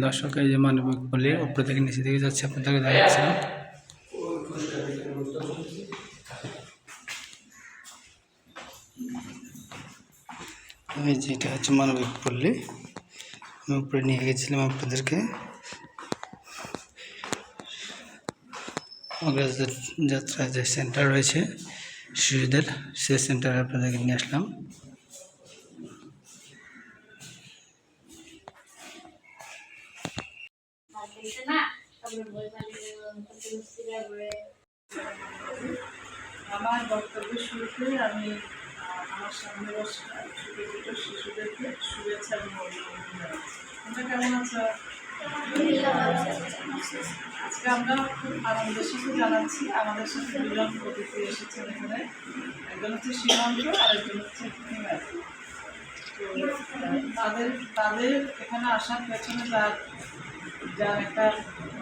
দর্শক, এই যে মানবিক পল্লীর উপর থেকে নিচে দিকে যাচ্ছে, আপনাদেরকে দেখাচ্ছিলাম। এই যে এটা হচ্ছে মানবিক পল্লী, আমি উপরে নিয়ে গেছিলাম আপনাদেরকে। যাত্রায় যে সেন্টার রয়েছে শিশুদের, সেই সেন্টারে আপনাদেরকে নিয়ে আসলাম। আমার বক্তব্যের শুরুতে আমি আমার সামনে বসা ছোট ছোট শিশুদেরকে শুভেচ্ছা এবং অভিনন্দন জানাচ্ছি। তোমরা কেমন আছো? আজকে আমরা খুব আনন্দের সাথে জানাচ্ছি আমাদের সাথে দুজন অতিথি এসেছেন এখানে। একজন হচ্ছে সীমান্ত আর একজন হচ্ছে হিমায়ত। তো তাদের তাদের এখানে আসার পেছনে যার একটা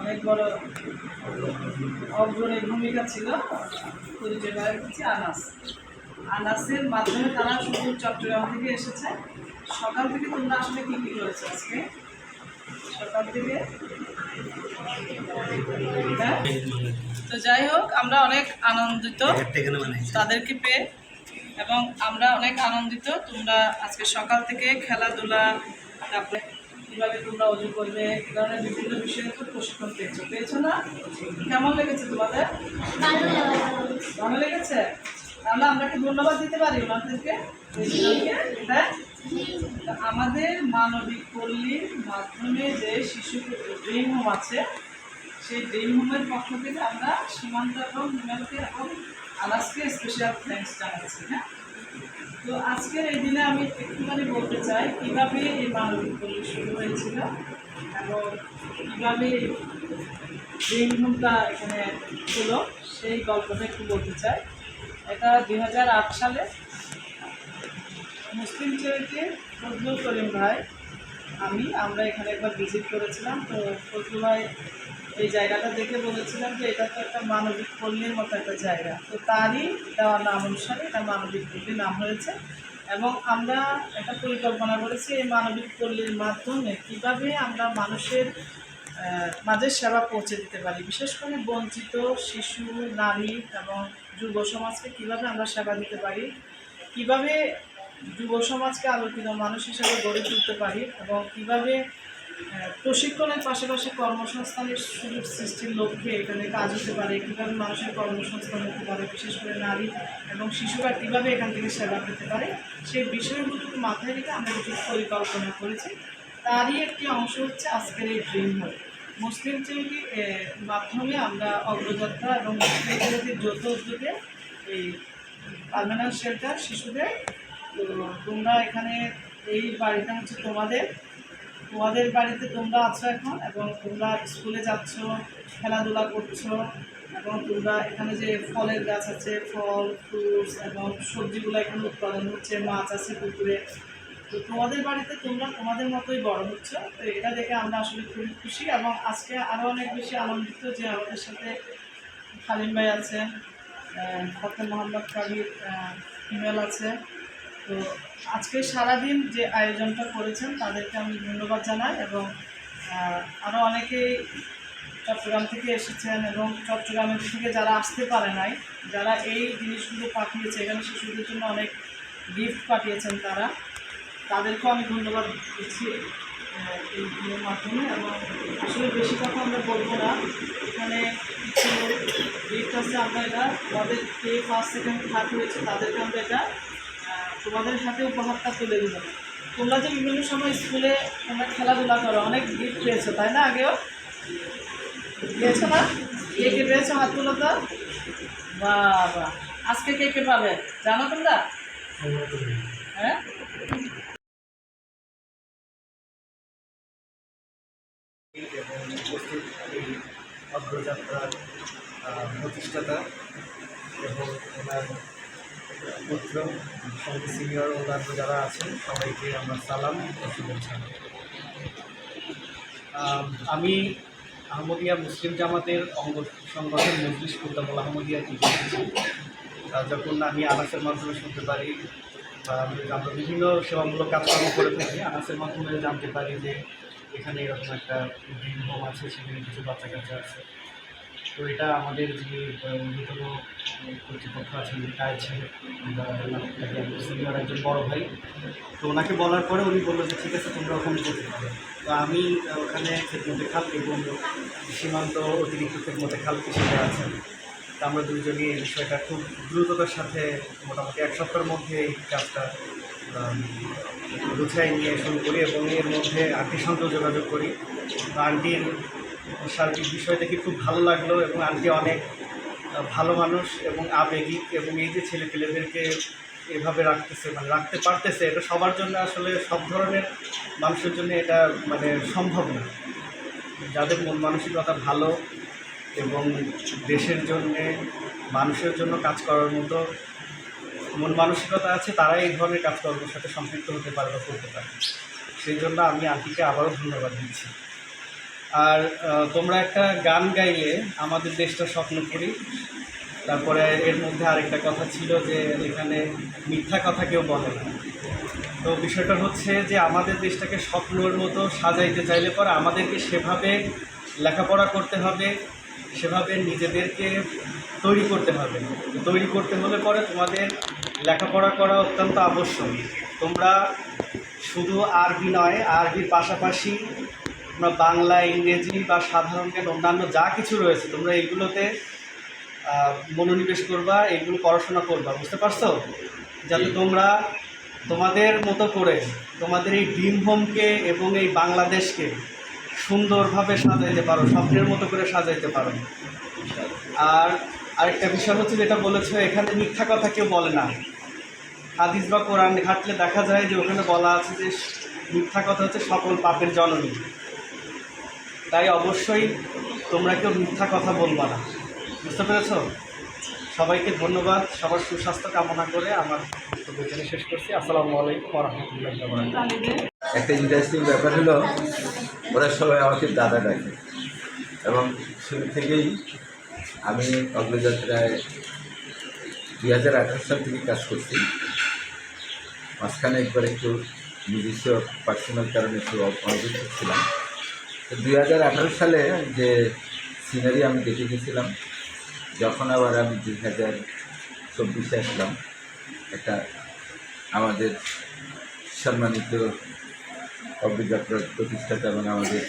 অনেক বড় অগ্রণী ভূমিকা ছিল, পরিচয় হচ্ছে আনাসের মাধ্যমে তারা শুধু চট্টগ্রাম থেকে এসেছে। সকাল থেকে তোমরা আসলে কী কী করেছো আজকে? সকাল থেকে তো যাই হোক, আমরা অনেক আনন্দিত তাদেরকে পেয়ে, এবং আমরা অনেক আনন্দিত তোমরা আজকে সকাল থেকে খেলাধুলা, তারপরে কীভাবে তোমরা অজু করবে, এ ধরনের বিভিন্ন বিষয়ে খুব প্রশিক্ষণ পেয়েছো না? কেমন লেগেছে তোমাদের? ভালো লেগেছে? তাহলে আমরা কি ধন্যবাদ দিতে পারি ওনাদেরকে? হ্যাঁ, আমাদের মানবিক পল্লীর মাধ্যমে যে শিশু ড্রিম হোম আছে, সেই ড্রিম হোমের পক্ষ থেকে আমরা সীমান্ত এবং হিমালকে এবং আনাসকে স্পেশাল থ্যাঙ্কস জানাচ্ছি। হ্যাঁ, তো আজকের এই দিনে আমি একটুখানি বলতে চাই কীভাবে এই মানবিক পল্লী শুরু হয়েছিল এবং কীভাবে ড্রিম হোমটা এখানে হলো, সেই গল্পটা একটু বলতে চাই। এটা 2008 সালে মুসলিম চ্যারিটির ফজলুল করিম ভাই, আমরা এখানে একবার ভিজিট করেছিলাম। তো ফজলুল ভাই এই জায়গাটা দেখে বলেছিলাম যে এটা তো একটা মানবিক পল্লীর মতো একটা জায়গা। তো তারই দেওয়া নাম অনুসারে এটা মানবিক পল্লীর নাম হয়েছে, এবং আমরা একটা পরিকল্পনা করেছি এই মানবিক পল্লীর মাধ্যমে কীভাবে আমরা মানুষের মাঝে সেবা পৌঁছে দিতে পারি, বিশেষ করে বঞ্চিত শিশু, নারী এবং যুব সমাজকে কীভাবে আমরা সেবা দিতে পারি, কীভাবে যুব সমাজকে আলোকিত মানুষ হিসেবে গড়ে তুলতে পারি, এবং কীভাবে প্রশিক্ষণের পাশাপাশি কর্মসংস্থানের সুযোগ সৃষ্টির লক্ষ্যে এখানে কাজ হতে পারে, কীভাবে মানুষের কর্মসংস্থান হতে পারে, বিশেষ করে নারী এবং শিশুরা কীভাবে এখান থেকে সেবা পেতে পারে, সেই বিষয়গুলোকে মাথায় রেখে আমরা কিছু পরিকল্পনা করেছি। তারই একটি অংশ হচ্ছে আজকের এই ড্রিম হোম। মুসলিম চ্যারিটির মাধ্যমে আমরা অগ্রযাত্রা এবং মুসলিম চ্যারিটির যৌথ উদ্যোগে এই পার্মানেন্ট শেল্টার শিশুদের। তো তোমরা এখানে এই বাড়িটা হচ্ছে তোমাদের বাড়িতে তোমরা আছো এখন, এবং তোমরা স্কুলে যাচ্ছ, খেলাধুলা করছো, এবং তোমরা এখানে যে ফলের গাছ আছে, ফল, ফ্রুটস এবং সবজিগুলো এখানে উৎপাদন হচ্ছে, মাছ আছে পুকুরে। তো তোমাদের বাড়িতে তোমরা তোমাদের মতোই বড় হচ্ছ। তো এটা দেখে আমরা আসলে খুবই খুশি, এবং আজকে আরও অনেক বেশি আনন্দিত যে আমাদের সাথে খালিম ভাই আছে, ফতেহ মোহাম্মদ কাবির ইমেল আছে। তো আজকে সারাদিন যে আয়োজনটা করেছেন তাদেরকে আমি ধন্যবাদ জানাই, এবং আরও অনেকেই চট্টগ্রাম থেকে এসেছেন, এবং চট্টগ্রামের থেকে যারা আসতে পারে নাই, যারা এই জিনিসগুলো পাঠিয়েছে, এখানে শিশুদের জন্য অনেক গিফট পাঠিয়েছেন, তাদেরকেও আমি ধন্যবাদ দিচ্ছি এই মাধ্যমে। এবং আসলে বেশি কথা আমরা বলবো না, এখানে কিছু গিফট আছে, আমরা এটা আমাদের কে ফার্স্ট সেকেন্ড থার্ড হয়েছে তাদেরকে আমরা এটা তোমাদের হাতে উপহারটা তুলে দেবো। তোমরা যে বিভিন্ন সময় স্কুলে তোমরা খেলাধুলা করো, অনেক গিফট পেয়েছো তাই না? আগেও পেয়েছো না? কে কে পেয়েছো হাত তুলো তো। বাবা, আজকে কে কে পাবে জানো তোমরা? হ্যাঁ, অগ্রযাত্রার প্রতিষ্ঠাতা এবং ওনার পুত্র সঙ্গে সিনিয়র অন্যান্য যারা আছেন সবাইকে আমার সালাম ও শুভেচ্ছা। আমি আহমদিয়া মুসলিম জামাতের অঙ্গ সংগঠন মজলিস কুদ্দামুল আহমদিয়া থেকে যখন আমি আনাসের মাধ্যমে শুনতে পারি, আমরা বিভিন্ন সেবামূলক কাজকর্ম করে থাকি, আনাসের মাধ্যমে জানতে পারি যে এখানে এরকম একটা ড্রিম হোম আছে, সেখানে কিছু বাচ্চা কাচ্চা আছে। তো এটা আমাদের যে ঊর্ধ্বতন কর্তৃপক্ষ আছেন, তাই ছিল সিনিয়র একজন বড় ভাই। তো ওনাকে বলার পরে উনি বললো যে ঠিক আছে, তোমরা ওখানে যেতে পারো। তো আমি ওখানে খেদমতে খাল এবং সীমান্ত অতিরিক্ত খেদমতে খাল হিসেবে আছেন। তো আমরা দুজনই এই বিষয়টা খুব দ্রুততার সাথে মোটামুটি 1 সপ্তাহের মধ্যে এই কাজটা গুছাই নিয়ে শুরু করি এবং এর মধ্যে আন্টির সঙ্গেও যোগাযোগ করি। তো আন্টির সার্বিক বিষয় দেখে খুব ভালো লাগলো এবং আন্টি অনেক ভালো মানুষ এবং আবেগিক, এবং এই যে ছেলেপেলেদেরকে এভাবে রাখতেছে, মানে রাখতে পারতেছে, এটা সবার জন্য আসলে সব ধরনের মানুষের জন্য এটা মানে সম্ভব না। যাদের মন মানসিকতা ভালো এবং দেশের জন্যে মানুষের জন্য কাজ করার মতো মন মানসিকতা আছে, তারাই এই ধরনের কাজকর্মের সাথে সম্পৃক্ত হতে পারে বা করতে পারে। সেই জন্য আমি আন্টিকে আবারও ধন্যবাদ দিচ্ছি। আর তোমরা একটা গান গাইলে আমাদের দেশটা স্বপ্ন করি, তারপরে এর মধ্যে আরেকটা কথা ছিল যে এখানে মিথ্যা কথা কেউ বলে না। তো বিষয়টা হচ্ছে যে আমাদের দেশটাকে স্বপ্নের মতো সাজাইতে চাইলে পরে আমাদেরকে সেভাবে লেখাপড়া করতে হবে, সেভাবে নিজেদেরকে তৈরি করতে হবে। তৈরি করতে হলে পরে তোমাদের লেখাপড়া করা অত্যন্ত আবশ্যক। তোমরা শুধু আরবি নয়, আরবির পাশাপাশি তোমরা বাংলা, ইংরেজি বা সাধারণ জ্ঞান অন্যান্য যা কিছু রয়েছে তোমরা এইগুলোতে মনোনিবেশ করবা, এগুলো পড়াশোনা করবা, বুঝতে পারছো? যাতে তোমরা তোমাদের মতো করে তোমাদের এই ড্রিম হোমকে এবং এই বাংলাদেশকে সুন্দরভাবে সাজাইতে পারো, স্বপ্নের মতো করে সাজাইতে পারো। আর আরেকটা বিষয় হচ্ছে যেটা বলেছো, এখানে মিথ্যা কথা কেউ বলে না। হাদিস বা কোরআন ঘাটলে দেখা যায় যে ওখানে বলা আছে যে মিথ্যা কথা হচ্ছে সকল পাপের জননী। তাই অবশ্যই তোমরা কেউ মিথ্যা কথা বলবা না, বুঝতে পেরেছ? সবাইকে ধন্যবাদ, সবার সুস্বাস্থ্য কামনা করে আমার বক্তব্য এখানে শেষ করছি। আসসালামু আলাইকুম ওয়া রাহমাতুল্লাহি ওয়া বারাকাতুহু। একটা ইন্টারেস্টিং ব্যাপার হলো, ওরা সবাই আমাকে দাদা ডাকে এবং শুরু থেকেই আমি অগ্রযাত্রায় 2018 সাল থেকে কাজ করছি। মাঝখানে একবার একটু নিজস্ব পার্সোনাল কারণে একটু অনুপস্থিত ছিলাম। তো 2018 সালে যে সিনারি আমি দেখে গেছিলাম, যখন আবার আমি 2024-এ আসলাম, একটা আমাদের সম্মানিত অগ্রযাত্রার প্রতিষ্ঠাতা এবং আমাদের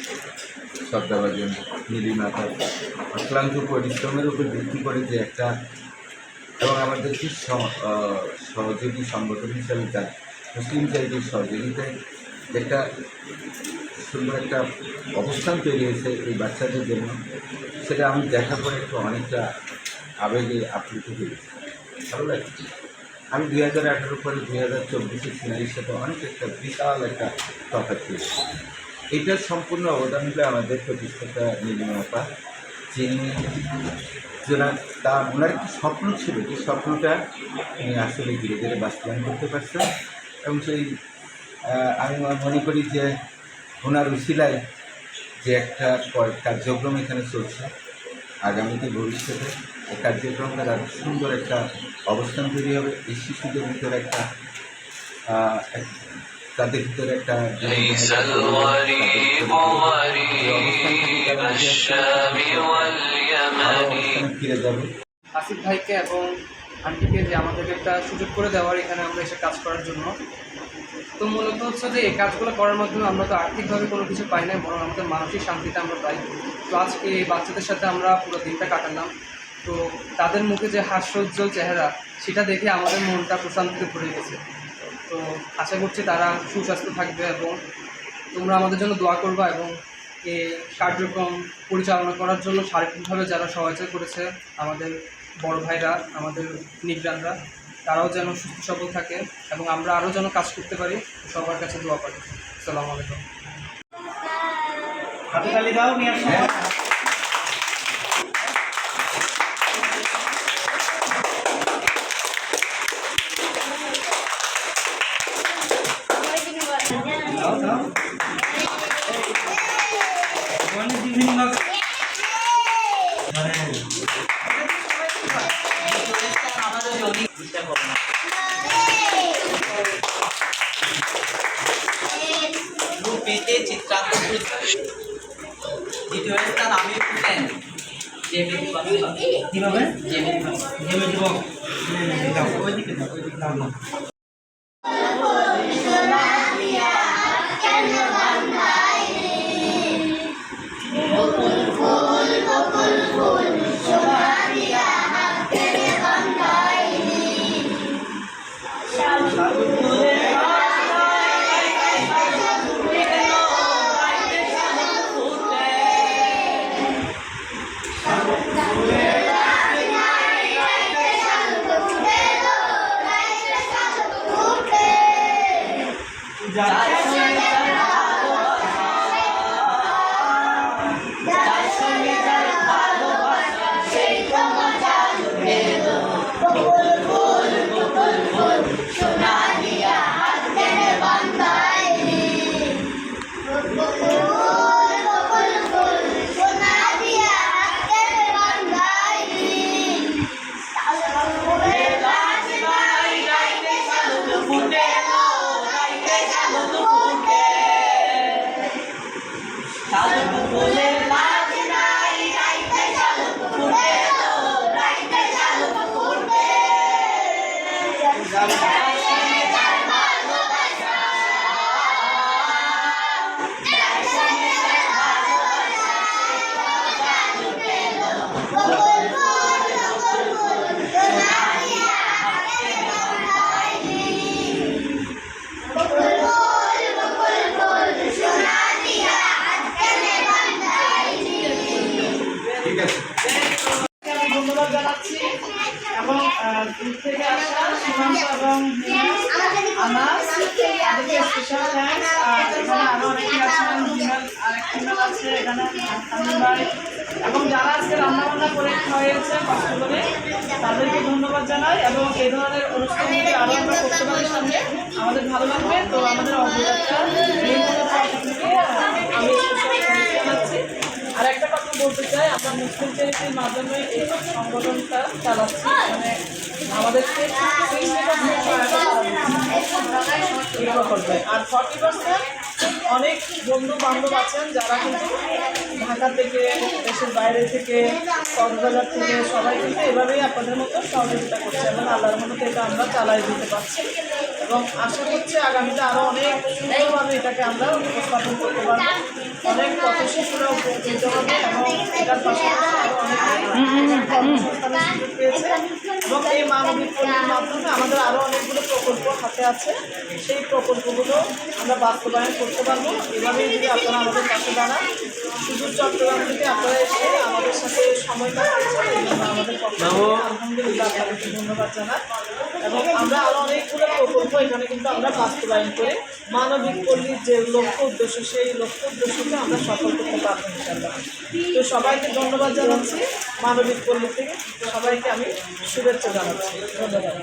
শ্রদ্ধাভাজন নীলিমা তার অক্লান্ত পরিশ্রমের উপর ভিত্তি করে যে একটা, এবং আমাদের যে সহযোগী সংগঠন হিসাবে তার মুসলিম চাইদের সহযোগিতায় একটা সুন্দর একটা অবস্থান তৈরি হয়েছে এই বাচ্চাদের জন্য, সেটা আমি দেখার পরে একটু অনেকটা আবেগে আপ্লুত হয়েছি, ভালো লাগে। আমি 2018 পরে 2024 সিনারির সাথে অনেক একটা বিশাল একটা তফাৎ পেয়েছি। এটার সম্পূর্ণ অবদান হলো আমাদের প্রতিষ্ঠাতা নীলিমা, যিনি ওনার একটি স্বপ্ন ছিল, যে স্বপ্নটা উনি আসলে ধীরে ধীরে বাস্তবায়ন করতে পারছেন। এবং সেই আমি মনে করি যে ওনার উশিলায় যে একটা কার্যক্রম এখানে চলছে, আগামীতে ভবিষ্যতে এই কার্যক্রমটার আরও সুন্দর একটা অবস্থান তৈরি হবে। এই শিশুদের ভিতরে একটা তাদের ভিতরে একটা ফিরে যাবে। আসিফ ভাইকে এবং আন্টিকে যে আমাদেরকে একটা সুযোগ করে দেওয়ার এখানে আমরা এসে কাজ করার জন্য। তো মূলত হচ্ছে যে এই কাজগুলো করার মাধ্যমে আমরা তো আর্থিকভাবে কোনো কিছু পাই না, বরং আমাদের মানসিক শান্তিটা আমরা পাই। তো আজকে এই বাচ্চাদের সাথে আমরা পুরো দিনটা কাটালাম। তো তাদের মুখে যে হাস্যোজ্জ্বল চেহারা, সেটা দেখে আমাদের মনটা প্রশান্তিতে ভরে গেছে। তো আশা করছি তারা সুস্বাস্থ্য থাকবে এবং তোমরা আমাদের জন্য দোয়া করবা, এবং এই কার্যক্রম পরিচালনা করার জন্য শারীরিকভাবে যারা সহায়তা করেছে, আমাদের বড় ভাইরা, আমাদের নিগরানরা, তারাও যেন সুস্থ সবল থাকে এবং আমরা আরও যেন কাজ করতে পারি। সবার কাছে দোয়া করি। আসসালামু আলাইকুম। হাতে তালি দাও, নিয়ে আসো। পেতে চিত্রাঙ্কন করেছি। দ্বিতীয় স্থান আমি পেতেন কীভাবে আমি ধন্যবাদ জানাচ্ছি এবং দূর থেকে আসা সীমান্ত এবং আনাস তাদেরকে স্পেশাল থ্যাঙ্কস। আর এখানে আরও অনেকে আছেন, আরেক ফিমেল আছে এখানে তামিম ভাই, এবং যারা আজকে রান্নাবান্না করে খাওয়াইছে কষ্ট করে তাদেরকে ধন্যবাদ জানাই। এবং এই ধরনের অনুষ্ঠানগুলি আরও আমরা করতে পারি সামনে, আমাদের ভালো লাগবে। তো আমাদের অগ্রযাত্রা আমি জানাচ্ছি। আর একটা কথা বলতে চাই, আমরা মুসলিম চ্যারিটির মাধ্যমে এই সংগঠনটা চালাচ্ছি, মানে আমাদেরকে আর 40% অনেক বন্ধু বান্ধব আছেন যারা কিন্তু ঢাকা থেকে, দেশের বাইরে থেকে, কক্সবাজার থেকে সবাই কিন্তু এভাবেই আপনাদের মতো সহযোগিতা করছে এবং আল্লাহর মতো এটা আমরা চালাই দিতে পারছি। এবং আশা করছি আগামীতে আরও অনেক সুন্দরভাবে এটাকে আমরা উপস্থাপন করতে পারবো, অনেক পথশিশুরা উপকৃত হবে এবং এটার পাশাপাশি আরও অনেক কর্মসংস্থানের সুযোগ পেয়েছে। এবং এই মানবিক পল্লীর মাধ্যমে আমাদের আরও অনেকগুলো প্রকল্প হাতে আছে, সেই প্রকল্পগুলো আমরা বাস্তবায়ন করতে পারবো। এভাবেই যদি আপনারা আমাদের পাশে দাঁড়ান, শুধু চট্টগ্রাম থেকে আপনারা এসে আমাদের সাথে সময় কাটাচ্ছেন, এই জন্য আমাদের পক্ষে আলহামদুলিল্লাহ আপনাদেরকে ধন্যবাদ জানাই। এবং আমরা আরও অনেকগুলো প্রকল্প এখানে কিন্তু আমরা বাস্তবায়ন করে মানবিক পল্লীর যে লক্ষ্য উদ্দেশ্য, সেই লক্ষ্য উদ্দেশ্যকে আমরা সফল করতে পারবো ইনশাআল্লাহ। তো সবাইকে ধন্যবাদ জানাচ্ছি, মানবিক পল্লী থেকে সবাইকে আমি শুভেচ্ছা জানাচ্ছি। ধন্যবাদ।